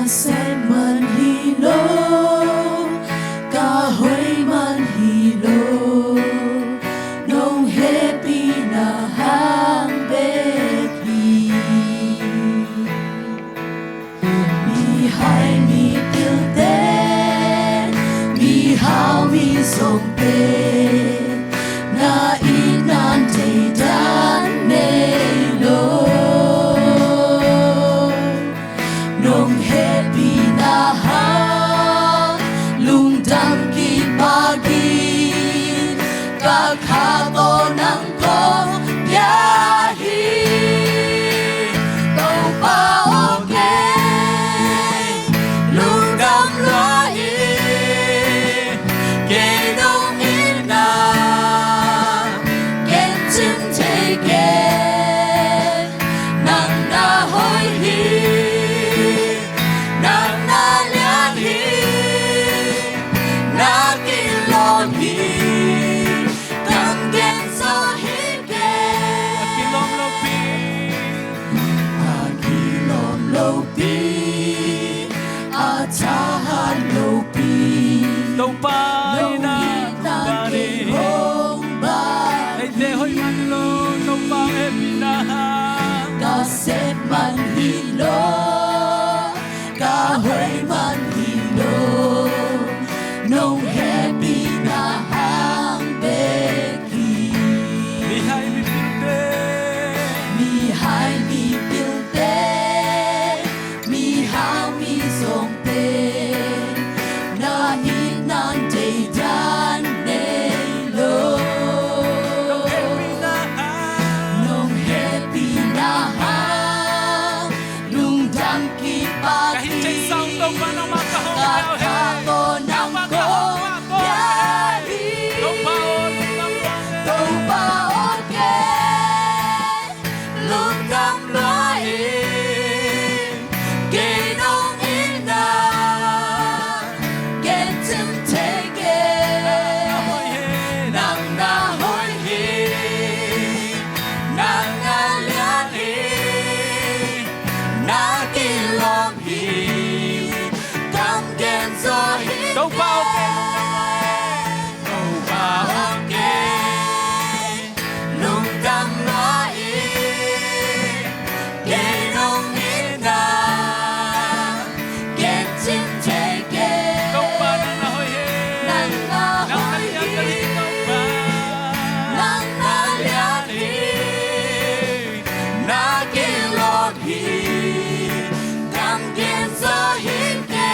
sẽ man hi lô cả hoi man hi lô nong happy na hang baby mi hai mi tiêu te mi hao mi song te na inan te dan ne lo nong happy na ha lung dam ki pagi ka kha to nang ko ya hi to pa okay lung dam lo hi ke dong in na ken chim take it nang na hoi hi nang na lian hi na ki lo hi kam gen so hi ke Kilom lo pi a ki lom lo pi a cha han lo pi Đâu pa lo na hi na ki Bari hong ba Ay de hoy man lo Đâu pa happy na ka se man hi lo ka hoi man hi lo nong happy na hang Becky Di hai mi pinte mi hai mi piu te mi hao mi song te na in nan te dan ne lo Đâu happy na nong happy na hang lung dang ki pa Kahit chay sound đâu pa nang makahong ka heo ka he to nang ko ya hi Đâu pa o Đâu pa to pa okay lung dang lo hi ke nong in na get to take it Hoy he nang na hoi hi nang na lian hi na ki lom hi kam gen so hi Đâu pa okay đâu pa okay lung dam lo hi ke nong in na get to take it Đâu pa na hoy he nang na Nang hoi naliyan hi kali đâu pa nang na lian hi na ki lom hi kam gen so hi ke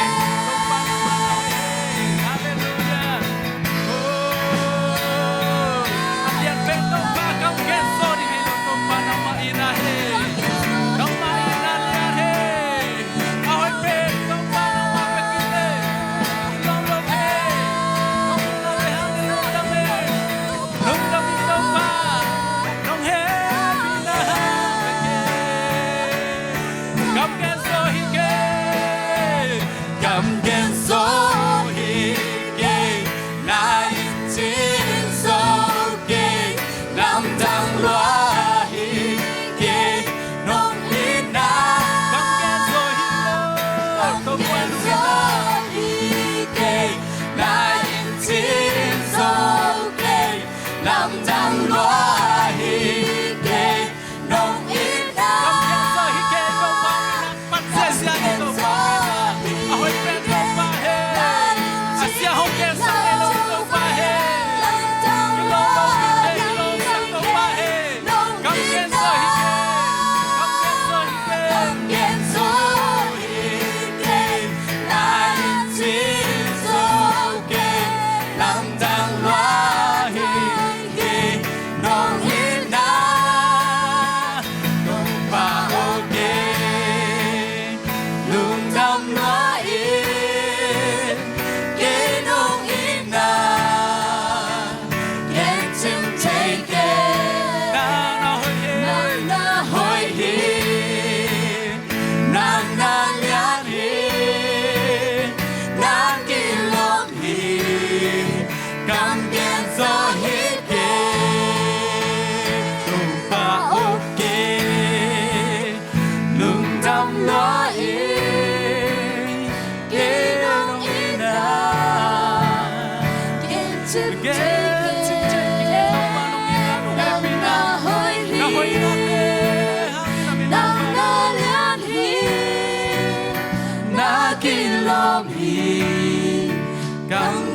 Cảm